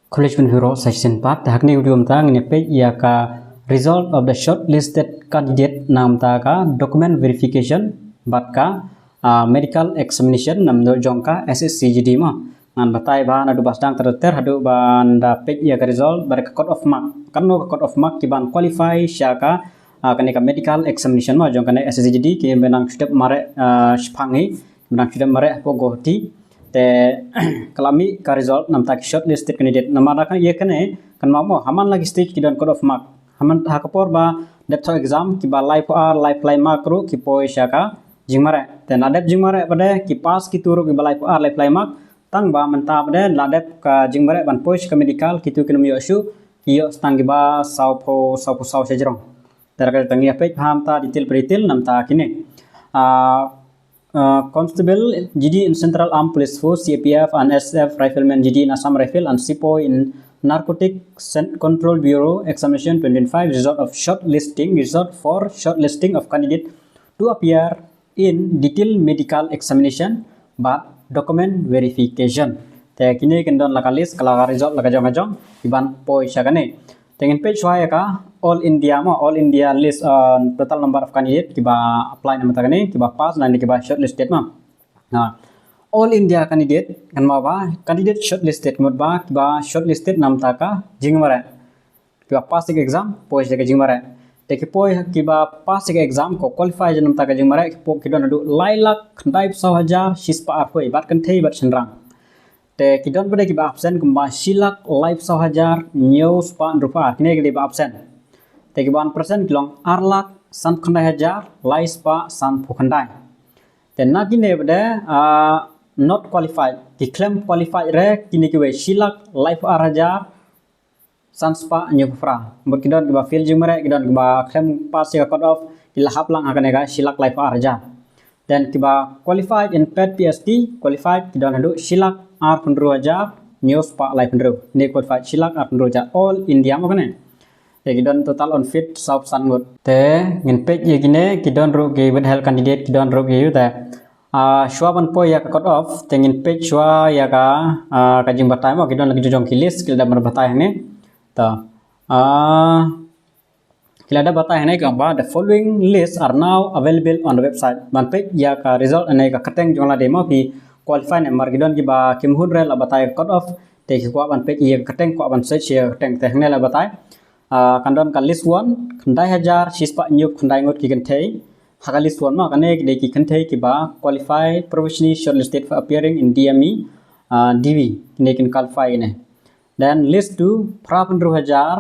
College Bureau Section 4 tahak ni video mta ngene page ya ka result of the shortlisted candidate nam ta ka document verification bat ka medical examination nam do jongka SSCGD ma ngan batai ba na du basdang terter hadu ban da page ya ka result bar ka cut of mark kan no cut of mark ki ban qualify sya ka kani ka medical examination ma jongka SSCGD ki benang step mare shpangi benang step mare po gohti te kalami ka result nam tak shortlisted candidate namara kan ye kane kan mamo haman lagi stage ki don code of mark haman ha kapor ba depth of exam ki ba life or life line mark ru ki poi shaka jingmare te nadep jingmare bade ki pass ki turu ki ba life or life line mark tang ba menta bade ladep ka jingmare ban poi ka medical ki tu kinum yo shu yo stang ki ba sau sejrong terkait tangi apek paham ta detail nam ta kini Constable GD in Central Armed Police Force CPF and SF Rifleman GD in Assam Rifle and SIPO in Narcotic Control Bureau Examination 2025 result for shortlisting of candidate to appear in detailed medical examination but document verification. Te kini kendon laka list kala result laka jong iban poi syagane. Tengen page waya ka all India list total number of candidate kiba apply nama tagane kiba pass nanti kiba shortlisted ma. Nah, all India candidate kan ma ba candidate shortlisted mod ba kiba shortlisted nam taka jingmare kiba pass exam poi jaga jingmare. Teki poi kiba pass exam ko qualify janam taka jingmare po kidon adu lailak khandai sahaja sispa arpoi bat kan thei bat senrang. Te kidon pada kiba absen kumba silak live sahajar news pa rupa kini kiba absen. Te kiba 1% kilong arlak san khandai hajar live pa san phukhandai. Te na kini pada not qualified ki claim qualified re kini kiba silak live hajar san spa nyufra. Mbot kidon kiba fail jumare kidon kiba claim pass ya cut off ilahap lang akan ega silak live hajar. Dan kiba qualified in PET PST qualified kidon hadu silak R hajar news pa live pendru ni qualified silak R hajar all India mo kene te kidon total on fit sub sangut te ngin page ye gine kidon ro ge with health candidate kidon ro ge yu te shwa ban po ya cut off te ngin page shwa ya ka kajing batai mo kidon lagi jong kilis kilda bar batai ne ta kilada batai ne ka ba the following lists are now available on the website ban page ya ka result ane ka kateng jong la demo pi qualify ne margidon ki ba kimhun re la batai cut off te ki ko ban page ye kateng ko ban search ye kateng te ne la batai kandon ka list 1 khandai hajar sispa nyuk khandai ngot ki kan thei haka list 1 ma kane ki de ki kan thei ki ba qualified professionally shortlisted for appearing in DME DV ne kin qualify ne then list 2 prapandru hajar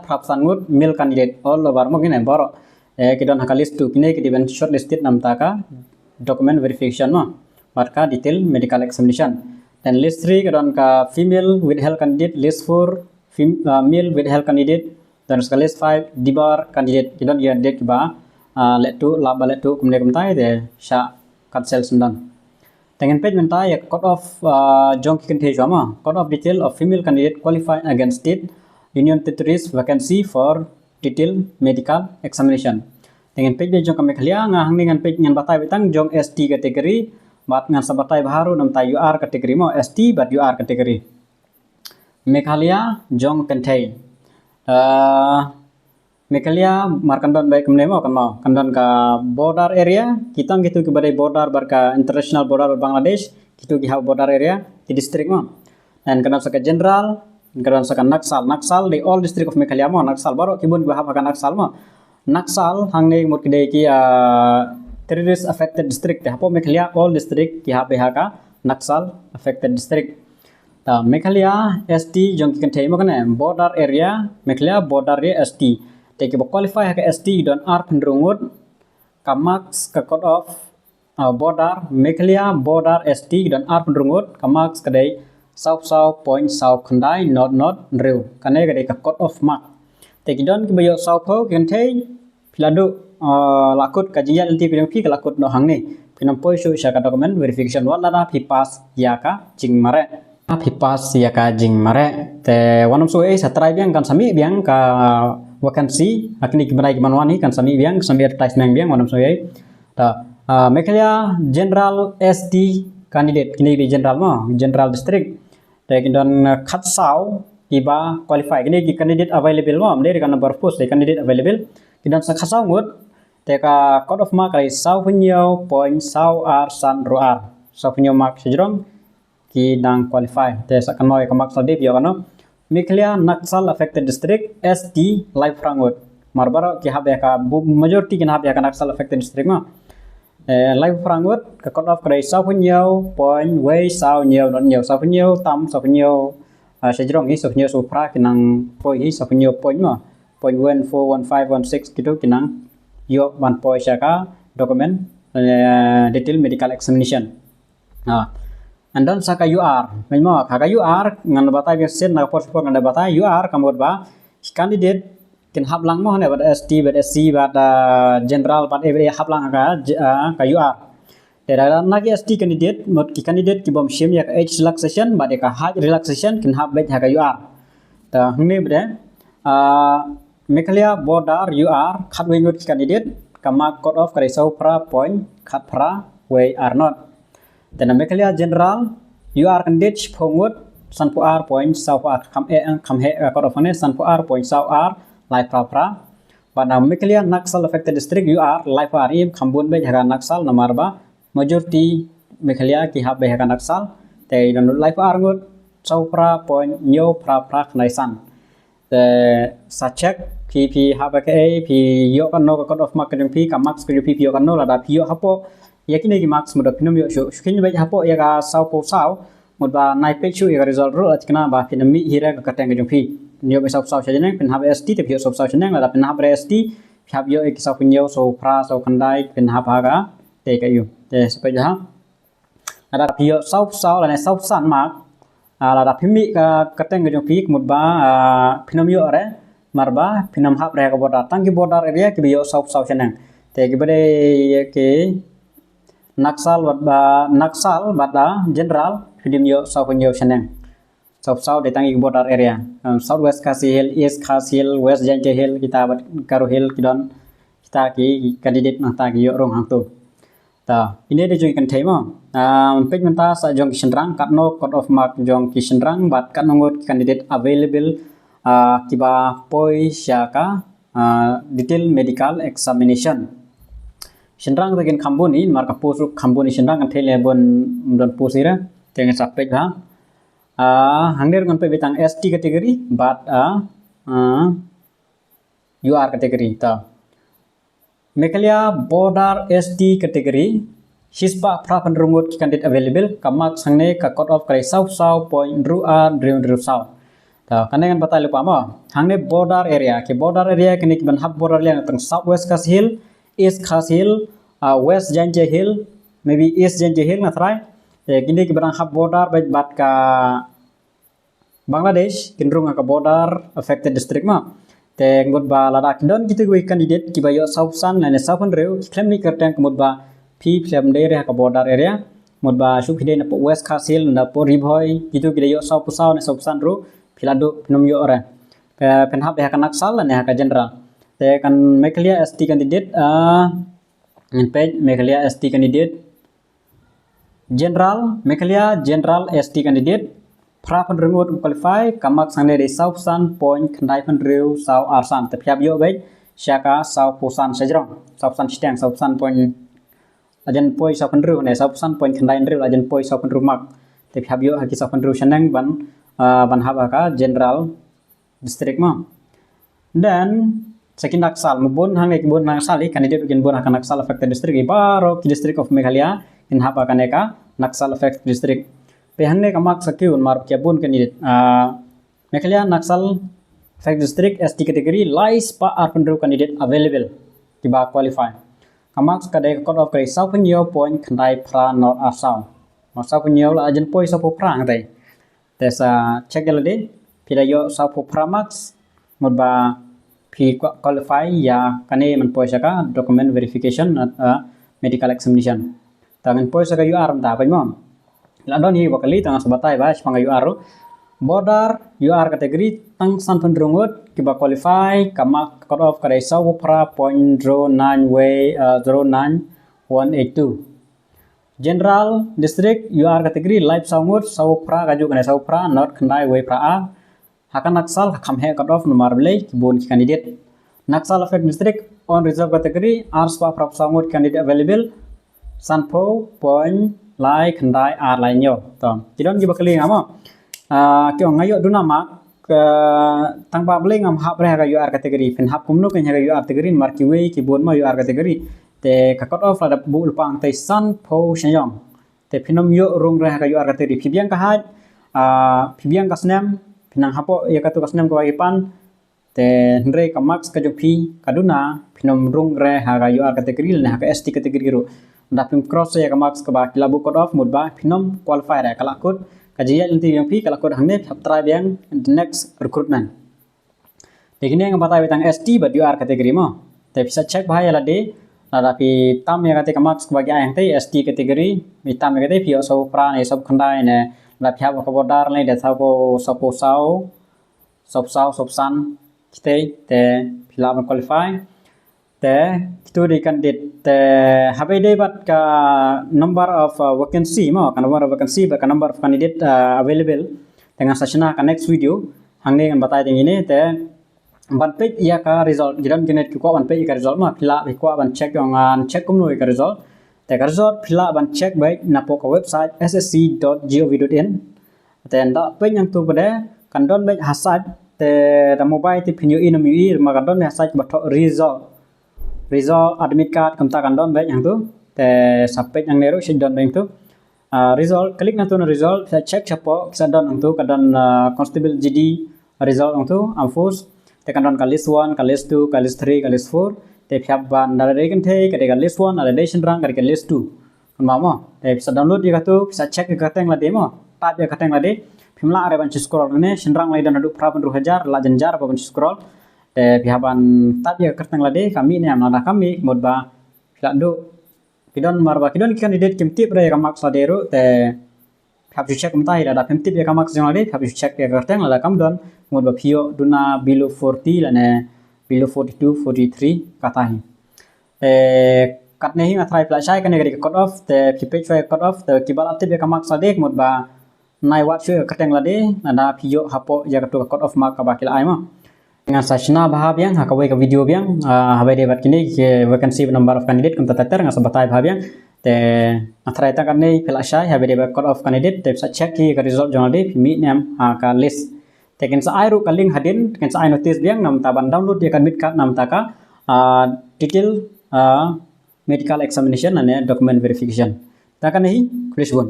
prap sangut male candidate all over mo kine boro kidon haka list 2 kine ki diben shortlisted nam ta ka document verification ma marka detail medical examination then list 3 kadon ka female with health candidate list 4 male with health candidate dan ska list 5 dibar candidate kidon ya dek ba let tu laba let tu kumne kumtai de sha cancel sundan tengen page mentai ya cut off jong ki kente jama cut off detail of female candidate qualified against state union territories vacancy for detail medical examination dengan page jong kami khalia ngahang dengan page ngan batai betang jong ST kategori bat ngan sabatai baharu nam ta UR kategori mo ST bat UR kategori Meghalaya jong kentai Meghalaya markandon baik kemne mo kan mau kandon ka border area kita gitu ke badai border barka international border Bangladesh gitu ki border area di district mo dan kandon saka general kandon saka naksal di all district of Meghalaya mo naksal baru kibun gua hak naksal mo Naksal hangne mut kide ki terrorist affected district hapo Meghalaya all district ki ha ka Naksal affected district ta Meghalaya ST jong ki kan mo kane border area Meghalaya border area ST te ki qualify ha ka ST don R pendrungut ka marks ka cut off border Meghalaya border ST don R pendrungut ka marks kadai sau point sau khandai not rew kane kadai ka cut off mark te kidon ki bayo sau pho kan thei piladu lakut kajian nanti pinam ki lakut no hang ni pinam poi su sya ka document verification wala da pi pass ya ka jing mare te wanam so satrai biang kan sami biang ka vacancy akni ki banai manwani kan sami advertisement biang wanam so ta Meghalaya general ST candidate kini di general mo general district te kidon khat sau kiba qualify kini ki candidate available mo amde kan number of post te candidate available kidon sa khasau ngut te ka cut off mark rai sau punyo point sau ar san ro ar sau punyo mark sejrong ki dang qualify te sa kan moi ka mark sadip yo kano Miklia Naxal affected district SD live rangut marbaro ki habe ka majority ki habe ka Naxal affected district ma live rangut ka cut off krai sau punyo point way sau nhiều sau punyo tam sau punyo sejrong hi sau punyo so pra kinang poi hi sau punyo point ma point 141516 gitu kinang yo ban poi syaka document detail medical examination and then saka UR memang kaka UR ngan batai biasen na passport ngan batai UR kamot ba candidate kin hablang mo ne bad ST bad SC bad general bad every hablang ka UR Tera nagi ST candidate mot ki candidate ki bom shim yak age relaxation bad ka height relaxation kin hab bet ka UR ta hne bde Mekhalia border UR khat wengut candidate kama cut off kare sau pra point khat pra way are not dan Mekhalia general UR candidate phongut san pu r point sau r kham he cut off ne san pu r point sau r live pra pada Mekhalia Naxal affected district UR live r im khambun be jaga Naxal namar ba majority Mekhalia ki hab be jaga Naxal te dan live r ngut sau pra point nyo pra knaisan sa check PP habake pi yo kan no cut off mark kan pi ka max kan pi yo kan no la da pi yo hapo yakini ki max mod pinam yo shin ba hapo ya ga sau po sau mod ba nai pe chu ya result ro atkana ba pinam mi hira ka kateng kan pi nyo ba sau chajane pin hab ST te pi sau chajane la pin hab ST hab yo ek sau pinyo so pra so khandai pin hab ga te ka yu te sepe ja ada pi yo sau la ne sau san mark la da pimi ka kateng kan pi mod ba pinam yo re marba pinam hab re ka border tang ki border area ki bio sau chanang te ki bade ke Naxal bada general fidim yo sau punyo chanang sau de tang ki border area southwest Khasi Hill east Khasi Hill west Janke Hill kita bat Karo Hill kidon kita ki candidate na ta ki yo rong hang tu ta ini de jong kan themo page menta sa jong ki chanrang kat no cut off mark jong ki chanrang bat kat ngot candidate available kiba poi syaka detail medical examination shenrang tegen khamboni marka posu khamboni shenrang kan thele bon don posira tegen sapek ha hangder ngon pe betang ST category but UR category ta Mekhalia border ST category hispa prapan rungut candidate available kamak sangne ka cut off krai sau point ru a drew sau Karena kan batal lupa mo, hangne border area kini ban hab border area teng southwest Khasi Hill, east Khasi Hill, west Janke Hill, maybe east Janke Hill natrai. Kini ban hab border bat ka Bangladesh kinrung ka border affected district ma. Te ngot ba ladak don kitu gue candidate ki bayo south san lane southern reu claim ni kertang kemut ba pi claim daerah ka border area mut ba shu khide na west Khasi Hill na po riboy kitu ki yo south pusau na south san ru Pilado pinum yo ora penhab ya kan Naxal ne ka general te kan Mekhalia ST candidate in page Mekhalia ST candidate general Mekhalia general ST candidate pra pen rengut qualify kamak sangne de south san point khandai pen reu sau arsan te phiap yo bai syaka sau pusan sejrong south san stang south san point ajen poi sau pen reu ne south san point khandai reu ajen poi sau pen rumak te phiap yo ha ki sau pen reu chanang ban habaka general district ma dan sekin Naxal mubun hang ek bun Naxal candidate kin bun akan Naxal affected district baro ki district of Meghalaya in habaka neka Naxal affected district pe hangne kamak sakiun mar ke bun candidate Meghalaya Naxal affected district ST category lies pa arpandru candidate available tiba qualify kamak kadai cut off krai sau punyo point khandai pra not asau masa punyo la ajen poi sau prang tai Tesa check galade pila yo sau pramax modba pi qualify ya kane man poisaka document verification medical examination tangan poisaka UR da pa mo la don hi wakali tang sabatai ba spanga UR border UR category tang san pendrungut kiba qualify kama cut off kare sau pra 0.09 way 09182 General district UR category live sangut sau pra kaju kena sau pra not kendai way pra a hakan naksal hakam he cut off nomor belai kibun candidate naksal effect district on reserve category r spa prop sangut candidate available sanpo point lai kendai r lainnya tom kidon gi bakali ngamo kyo ngayo duna mak tang pa belai ngam hap re ka UR category pen hap kumno kan ha UR category marki way kibun ma UR category te ka cut off la bu lupang te san po shanyong te phinom yo rung re ka UR category phibiang ka hat phibiang ka snam pinang hapo ya ka tu ka snam ko ipan te ndre ka max ka jopi kaduna phinom rung re ha ka UR category le ha ka ST category ro da phim cross ya ka max ka ba kilabu cut off mud ba phinom qualify re ka lakut ka jiya inti yang pi ka lakut hangne phap try biang next recruitment te kini yang batai tang ST ba UR category mo te bisa check bahaya la de tapi tam yang kata kemak sebagai ayang teh ST kategori, tam yang kata pio so pra ne sob khandai ne, la pihak kabodar ne de sabo sopo sao, sob san, kita te pila qualify, te itu di kandidate te habe de bat ka number of vacancy mo, ka number of vacancy ba ka number of candidate available dengan sasana ka next video, hangne kan batai ting ini te ban page ia ka result jiran genet ki ko ban page ka result ma phila bi ko ban check yang an check kum noi ka result te ka result phila ban check bai na po ka website ssc.gov.in te nda page yang tu pada kan don bai hasad te da mobile ti pinyo in mi ma kan don hasad ba result admit card kam ta kan don bai yang tu te sa page yang nero si don bai tu result klik na tu na result sa check chapo sa don ang tu ka don constable GD result ang tu ampus tekan don ka list 1 ka list 2 ka list 3 ka list 4 te phap ban da re kan the ka de ka list 1 ada de rang ka de list 2 kan ma te bisa download ya tu bisa check ka teng la demo tap ya ka teng la de phimla are ban scroll ne rang lai dan adu pra 1000 la janjar ba ban scroll te phiaban tap ya ka teng la de kami ne amna kami mod ba phila do kidon marba kidon candidate kimti pre ka marks la de ro te phap check mta ida da phimti ya ka marks jang la de phap check ya ka teng la kam don mod ba phio duna below 40 la ne below 42 43 kata hi kat ne hi ngatrai pla sai kan ne cut off te page cut off te kibal aktif ya kamak sadek mod ba nai wat shue kateng la de nada phio hapo ya ka cut off mark ka bakil ai ma dengan sasna bahab yang ha ka ka video yang habai de bat kini ke vacancy number of candidate kan tatar ngas batai bahab yang te ngatrai ta kan ne pla sai habai de cut off candidate te sa check ki ka result jong de mi nem ha ka list tekan sa ai ru kaling hadin tekan sa ai notice biang nam ta ban download dia kan mit card nam ta ka detail medical examination ane document verification ta kan hi kris bon